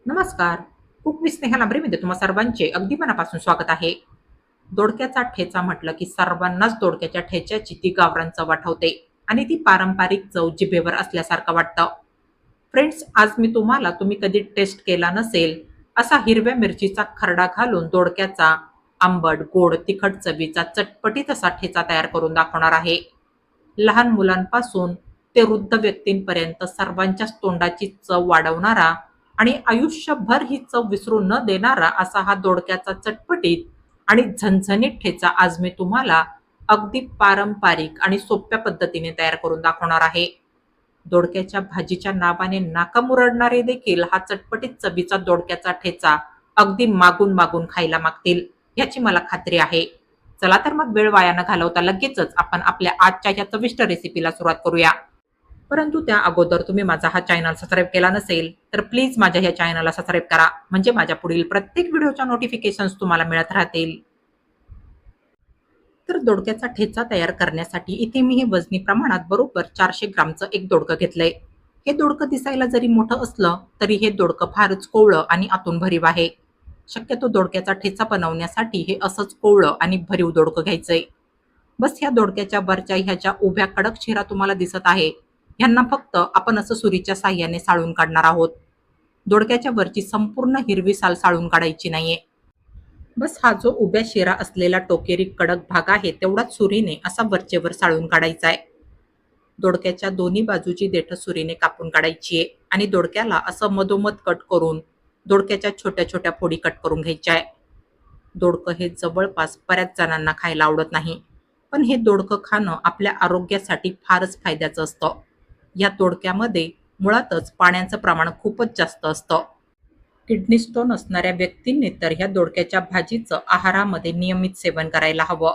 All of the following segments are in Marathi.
नमस्कार. कुक विथ स्नेहा लांबरेमध्ये तुम्हा सर्वांचे अगदी मनापासून स्वागत आहे. दोडक्याचा ठेचा म्हटलं की सर्वांनाच दोडक्याच्या ठेच्याची ती गावरान चव आठवते आणि ती पारंपरिक चव जिभेवर असल्यासारखं वाटतं. फ्रेंड्स, आज मी तुम्ही कधी टेस्ट केला नसेल असा हिरव्या मिरचीचा खरडा घालून दोडक्याचा आंबट, गोड, तिखट चवीचा चटपटीत असा ठेचा तयार करून दाखवणार आहे. लहान मुलांपासून ते वृद्ध व्यक्तींपर्यंत सर्वांच्याच तोंडाची चव वाढवणारा आणि आयुष्यभर ही चव विसरू न देणारा असा हा दोडक्याचा चटपटीत आणि झणझणीत ठेचा आज मी तुम्हाला अगदी पारंपरिक आणि सोप्या पद्धतीने तयार करून दाखवणार आहे. दोडक्याच्या भाजीच्या नावाने नाका मुरडणारे देखील हा चटपटीत चवीचा दोडक्याचा ठेचा अगदी मागून मागून खायला मागतील, याची मला खात्री आहे. चला तर मग वेळ वाया न घालवता लगेचच आपण आपल्या आजच्या या चविष्ट रेसिपीला सुरुवात करूया. परंतु त्या अगोदर तुम्ही माझा हा चॅनल सबस्क्राईब केला नसेल तर प्लीज माझ्या ह्या चॅनलला सबस्क्राईब करा, म्हणजे माझ्या पुढील प्रत्येक व्हिडिओच्या नोटिफिकेशन्स तुम्हाला मिळत राहतील. तर दोडक्याचा ठेचा तयार करण्यासाठी इथे मी हे वजनी प्रमाणात बरोबर 400 ग्रामचं एक दोडकं घेतलंय. हे दोडकं दिसायला जरी मोठं असलं तरी हे दोडकं फारच कोवळं आणि आतून भरीव आहे. शक्यतो दोडक्याचा ठेचा बनवण्यासाठी हे असंच कोवळं आणि भरीव दोडकं घ्यायचंय. बस ह्या दोडक्याच्या वरच्या ह्या ज्या उभ्या कडक शिरा तुम्हाला दिसत आहे, ह्यांना फक्त आपण असं सुरीच्या साह्याने साळून काढणार आहोत. दोडक्याच्या वरची संपूर्ण हिरवी साल साळून काढायची नाहीये. बस हा जो उभ्या शिरा असलेला टोकेरी कडक भाग आहे तेवढाच सुरीने असा वरचेवर साळून काढायचा आहे. दोडक्याच्या दोन्ही बाजूची देठ सुरीने कापून काढायची आहे आणि दोडक्याला असं मधोमध कट करून दोडक्याच्या छोट्या छोट्या फोडी कट करून घ्यायच्या आहे. दोडकं हे जवळपास बऱ्याच जणांना खायला आवडत नाही, पण हे दोडकं खाणं आपल्या आरोग्यासाठी फारच फायद्याचं असतं. या दोडक्यामध्ये मुळातच पाण्याचं प्रमाण खूपच जास्त असतं. किडनी स्टोन असणाऱ्या व्यक्तींनी तर ह्या दोडक्याच्या भाजीचं आहारामध्ये नियमित सेवन करायला हवं.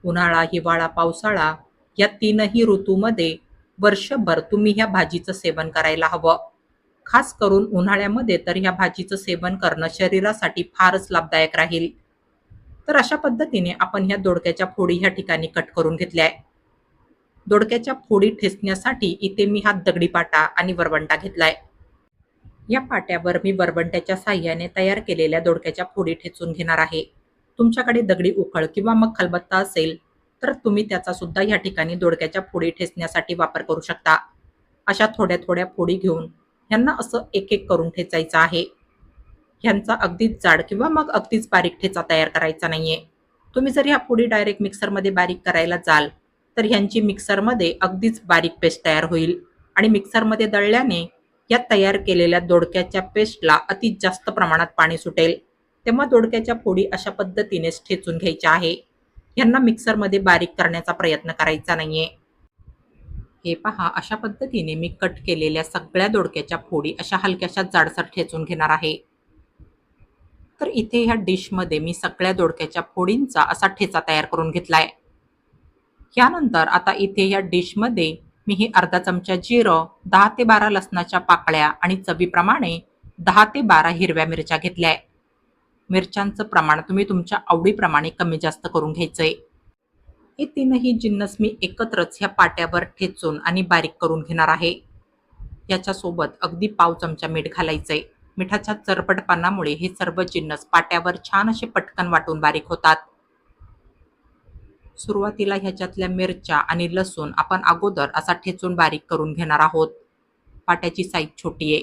उन्हाळा, हिवाळा, पावसाळा या तीनही ऋतूमध्ये वर्षभर तुम्ही ह्या भाजीचं सेवन करायला हवं. खास करून उन्हाळ्यामध्ये तर ह्या भाजीचं सेवन करणं शरीरासाठी फारच लाभदायक राहील. तर अशा पद्धतीने आपण ह्या दोडक्याच्या फोडी ह्या ठिकाणी कट करून घेतल्या आहे. दोडक्याच्या फोडी ठेचण्यासाठी इथे मी हा दगडी पाटा आणि वरवंटा घेतलाय. या पाट्यावर मी वरवंट्याच्या साह्याने तयार केलेल्या दोडक्याच्या फोडी ठेचून घेणार आहे. तुमच्याकडे दगडी उखळ किंवा मग खलबत्ता असेल तर तुम्ही त्याचा सुद्धा या ठिकाणी दोडक्याच्या फोडी ठेचण्यासाठी वापर करू शकता. अशा थोड्या थोड्या फोडी घेऊन ह्यांना असं एक एक करून ठेचायचं आहे. ह्यांचा अगदीच जाड किंवा मग अगदीच बारीक ठेचा तयार करायचा नाहीये. तुम्ही जर ह्या फोडी डायरेक्ट मिक्सरमध्ये बारीक करायला जाल तर ह्यांची मिक्सरमध्ये अगदीच बारीक पेस्ट तयार होईल आणि मिक्सरमध्ये दळल्याने या तयार केलेल्या दोडक्याच्या पेस्टला अति जास्त प्रमाणात पाणी सुटेल. तेव्हा दोडक्याच्या फोडी अशा पद्धतीनेच ठेचून घ्यायच्या आहे. यांना मिक्सरमध्ये बारीक करण्याचा प्रयत्न करायचा नाहीये. हे पहा, अशा पद्धतीने मी कट केलेल्या सगळ्या दोडक्याच्या फोडी अशा हलक्याशा जाडसर ठेचून घेणार आहे. तर इथे ह्या डिशमध्ये मी सगळ्या दोडक्याच्या फोडींचा असा ठेचा तयार करून घेतलाय. यानंतर आता इथे या डिशमध्ये मी हे अर्धा चमचा जिरं, 10 ते 12 लसणाच्या पाकळ्या आणि चवीप्रमाणे 10 ते 12 हिरव्या मिरच्या घेतल्याय. मिरच्यांचं प्रमाण तुम्ही तुमच्या आवडीप्रमाणे कमी जास्त करून घ्यायचंय. हे तीनही जिन्नस मी एकत्रच ह्या पाट्यावर ठेचून आणि बारीक करून घेणार आहे. याच्यासोबत अगदी पाव चमचा मीठ घालायचंय. मिठाच्या चरपटपणामुळे हे सर्व जिन्नस पाट्यावर छान असे पटकन वाटून बारीक होतात. सुरुवातीला ह्याच्यातल्या मिरच्या आणि लसूण आपण अगोदर असा ठेचून बारीक करून घेणार आहोत. पाट्याची साईज छोटी आहे,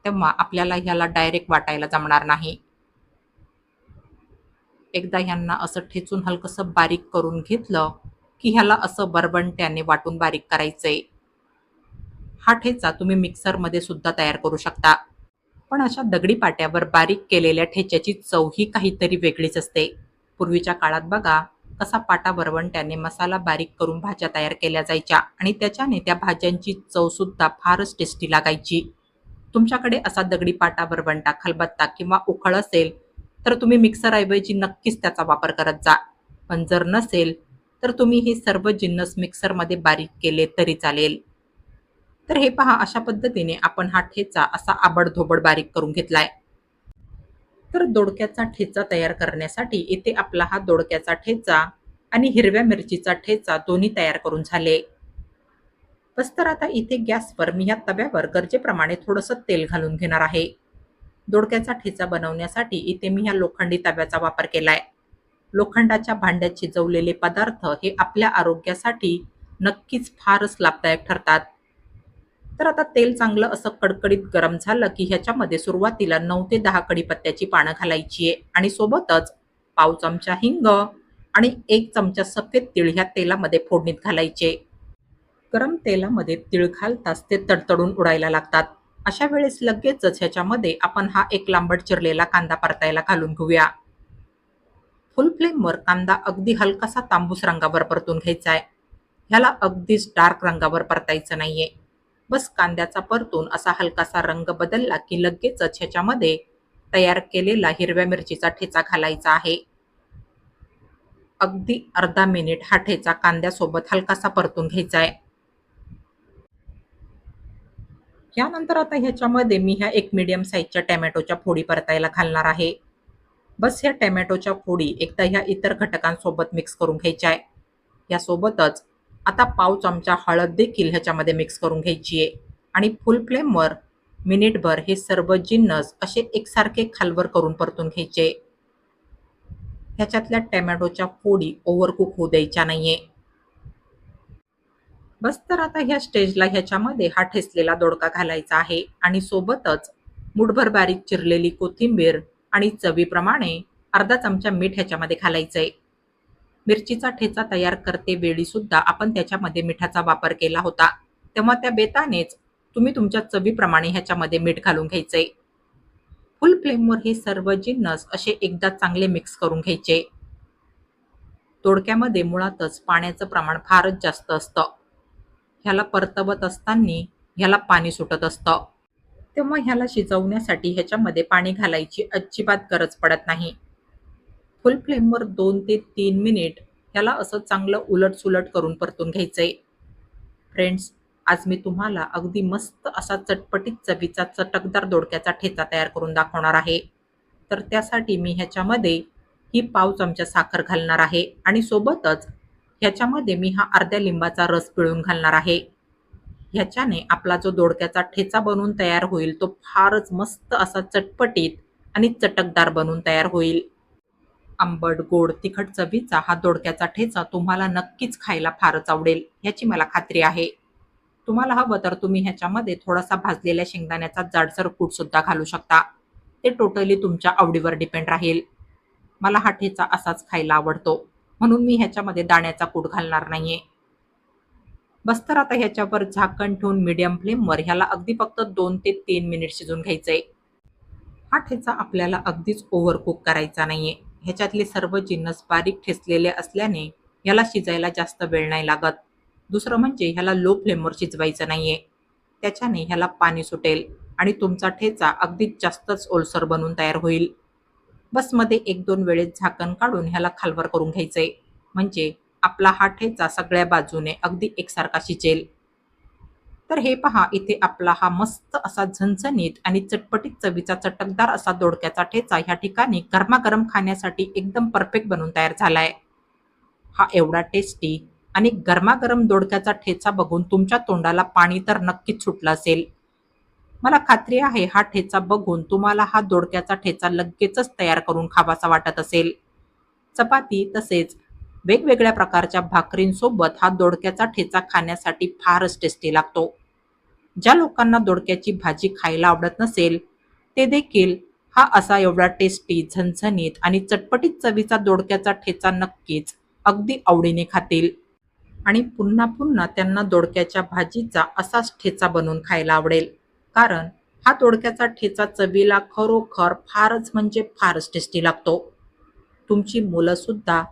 तेव्हा आपल्याला ह्याला डायरेक्ट वाटायला जमणार नाही. एकदा ह्यांना असं ठेचून हलकंसं बारीक करून घेतलं की ह्याला असं वरवंट्याने वाटून बारीक करायचंय. हा ठेचा तुम्ही मिक्सरमध्ये सुद्धा तयार करू शकता, पण अशा दगडी पाट्यावर बारीक केलेल्या ठेच्याची चव ही काहीतरी वेगळीच असते. पूर्वीच्या काळात बघा कसा पाटा वरवंट्याने मसाला बारीक करून भाज्या तयार केल्या जायच्या आणि त्याच्याने त्या भाज्यांची चव सुद्धा फारच टेस्टी लागायची. तुमच्याकडे असा दगडी पाटा, वरवंटा, खलबत्ता किंवा उखळ असेल तर तुम्ही मिक्सरऐवजी नक्कीच त्याचा वापर करत जा. पण जर नसेल तर तुम्ही हे सर्व जिन्नस मिक्सरमध्ये बारीक केले तरी चालेल. तर हे पहा, अशा पद्धतीने आपण हा ठेचा असा आबडधोबड बारीक करून घेतलाय. तर दोडक्याचा ठेचा तयार करण्यासाठी इथे आपला हा दोडक्याचा ठेचा आणि हिरव्या मिरचीचा ठेचा दोन्ही तयार करून झाले. बस तर आता इथे गॅसवर मी ह्या तव्यावर गरजेप्रमाणे थोडंसं तेल घालून घेणार आहे. दोडक्याचा ठेचा बनवण्यासाठी इथे मी ह्या लोखंडी तव्याचा वापर केलाय. लोखंडाच्या भांड्यात शिजवलेले पदार्थ हे आपल्या आरोग्यासाठी नक्कीच फारच लाभदायक ठरतात. तर आता तेल चांगलं असं कडकडीत गरम झालं की ह्याच्यामध्ये सुरुवातीला 9 ते 10 कढीपत्त्याची पानं घालायची आहे आणि सोबतच पाव चमचा हिंग आणि 1 चमचा सफेद तीळ ह्या तेलामध्ये फोडणीत घालायचे. गरम तेलामध्ये तीळ घालताच ते तडतडून उडायला लागतात. अशा वेळेस लगेचच ह्याच्यामध्ये आपण हा एक लांबट चिरलेला कांदा परतायला घालून घेऊया. फुल फ्लेमवर कांदा अगदी हलकासा तांबूस रंगावर परतून घ्यायचा आहे. ह्याला अगदीच डार्क रंगावर परतायचं नाहीये. बस कांद्याचा परतून असा हलकासा रंग बदलला की लगेचच ह्याच्यामध्ये तयार केलेला हिरव्या मिरचीचा ठेचा घालायचा आहे. अगदी अर्धा मिनिट हा ठेचा कांद्यासोबत हलकासा परतून घ्यायचा आहे. यानंतर आता ह्याच्यामध्ये मी ह्या एक मीडियम साईजच्या टोमॅटोच्या फोडी परतायला घालणार आहे. बस ह्या टोमॅटोच्या फोडी एकदा ह्या इतर घटकांसोबत मिक्स करून घ्यायच्या आहे. यासोबतच आता पाव चमचा हळद देखील ह्याच्यामध्ये मिक्स करून घ्यायची आहे आणि फुल फ्लेमवर मिनिटभर हे सर्व जिन्नस असे एकसारखे खालवर करून परतून घ्यायचे. ह्याच्यातल्या टोमॅटोच्या फोडी ओव्हरकुक होऊ द्यायच्या नाहीये. बस तर आता ह्या स्टेजला ह्याच्यामध्ये हा ठेचलेला दोडका घालायचा आहे आणि सोबतच मुठभर बारीक चिरलेली कोथिंबीर आणि चवीप्रमाणे अर्धा चमचा मीठ ह्याच्यामध्ये घालायचंय. मिरचीचा ठेचा तयार करते वेळी सुद्धा आपण त्याच्यामध्ये मिठाचा वापर केला होता, तेव्हा त्या बेतानेच तुम्ही तुमच्या चवीप्रमाणे ह्याच्यामध्ये मीठ घालून घ्यायचंय. फुल फ्लेमवर हे सर्व जिन्नस असे एकदा चांगले मिक्स करून घ्यायचे. दोडक्यामध्ये मुळातच पाण्याचं प्रमाण फारच जास्त असतं. ह्याला परतवत असताना ह्याला पाणी सुटत असतं. तेव्हा ह्याला शिजवण्यासाठी ह्याच्यामध्ये पाणी घालायची अजिबात गरज पडत नाही. फुल फ्लेमवर 2 ते 3 मिनिट ह्याला असं चांगलं उलट-सुलट करून परतून घ्यायचंय. फ्रेंड्स, आज मी तुम्हाला अगदी मस्त असा चटपटीत चवीचा चटकदार दोडक्याचा ठेचा तयार करून दाखवणार आहे. तर त्यासाठी मी ह्याच्यामध्ये ही पाव चमचा साखर घालणार आहे आणि सोबतच ह्याच्यामध्ये मी हा अर्ध्या लिंबाचा रस पिळून घालणार आहे. ह्याच्याने आपला जो दोडक्याचा ठेचा बनून तयार होईल तो फारच मस्त असा चटपटीत आणि चटकदार बनून तयार होईल. आंबट, गोड, तिखट चवीचा हा दोडक्याचा ठेचा तुम्हाला नक्कीच खायला फारच आवडेल, याची मला खात्री आहे. तुम्हाला हवं तर तुम्ही ह्याच्यामध्ये थोडासा भाजलेल्या शेंगदाण्याचा जाडसर कूट सुद्धा घालू शकता. ते टोटली तुमच्या आवडीवर डिपेंड राहील. मला हा ठेचा असाच खायला आवडतो, म्हणून मी ह्याच्यामध्ये दाण्याचा कूट घालणार नाहीये. बस तर आता ह्याच्यावर झाकण ठेवून मीडियम फ्लेमवर ह्याला अगदी फक्त 2 ते 3 मिनिट शिजून घ्यायचंय. हा ठेचा आपल्याला अगदीच ओव्हरकुक करायचा नाहीये. ह्याच्यातले सर्व जिन्नस बारीक ठेचलेले असल्याने ह्याला शिजायला जास्त वेळ नाही लागत. दुसरं म्हणजे ह्याला लो फ्लेमवर शिजवायचं नाहीये. त्याच्याने ह्याला पाणी सुटेल आणि तुमचा ठेचा अगदीच जास्तच ओलसर बनून तयार होईल. बस मध्ये 1-2 वेळेस झाकण काढून ह्याला खालवर करून घ्यायचंय. म्हणजे आपला हा ठेचा सगळ्या बाजूने अगदी एकसारखा शिजेल. तर हे पहा, इथे आपला हा मस्त असा झणझणीत आणि चटपटीत चवीचा चटकदार असा दोडक्याचा ठेचा ह्या ठिकाणी गरमागरम खाण्यासाठी एकदम परफेक्ट बनून तयार झालाय. हा एवढा टेस्टी आणि गरमागरम दोडक्याचा ठेचा बघून तुमच्या तोंडाला पाणी तर नक्कीच सुटलं असेल. मला खात्री आहे हा ठेचा बघून तुम्हाला हा दोडक्याचा ठेचा लगेचच तयार करून खावासा वाटत असेल. चपाती तसेच वेगवेगळ्या प्रकारच्या भाकरींसोबत हा दोडक्याचा ठेचा खाण्यासाठी फारच टेस्टी लागतो. ज्या लोकांना दोडक्याची भाजी खायला आवडत नसेल, ते देखील हा असा एवढा टेस्टी, झणझणीत आणि चटपटीत चवीचा दोडक्याचा ठेचा नक्कीच अगदी आवडीने खातील आणि पुन्हा पुन्हा त्यांना दोडक्याच्या भाजीचा असाच ठेचा बनवून खायला आवडेल. कारण हा दोडक्याचा ठेचा चवीला खरोखर फारच म्हणजे फारच टेस्टी लागतो. तुमची मुलं सुद्धा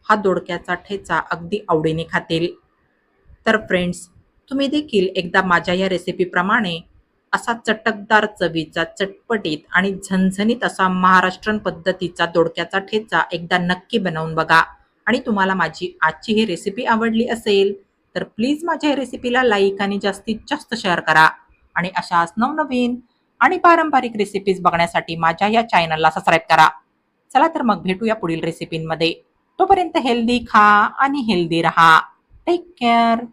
हा दोडक्याचा ठेचा अगदी आवडीने खातील. तर फ्रेंड्स, तुम्ही देखील एकदा माझ्या या रेसिपीप्रमाणे असा चटकदार चवीचा, चटपटीत आणि झणझणीत असा महाराष्ट्रीयन पद्धतीचा दोडक्याचा ठेचा एकदा नक्की बनवून बघा. आणि तुम्हाला माझी आजची ही रेसिपी आवडली असेल तर प्लीज माझ्या या रेसिपीला लाईक आणि जास्तीत जास्त शेअर करा. आणि अशाच नवनवीन आणि पारंपरिक रेसिपीज बघण्यासाठी माझ्या या चॅनलला सबस्क्राईब करा. चला तर मग भेटूया पुढील रेसिपींमध्ये. तोपर्यंत हेल्दी खा आणि हेल्दी रहा. Take care.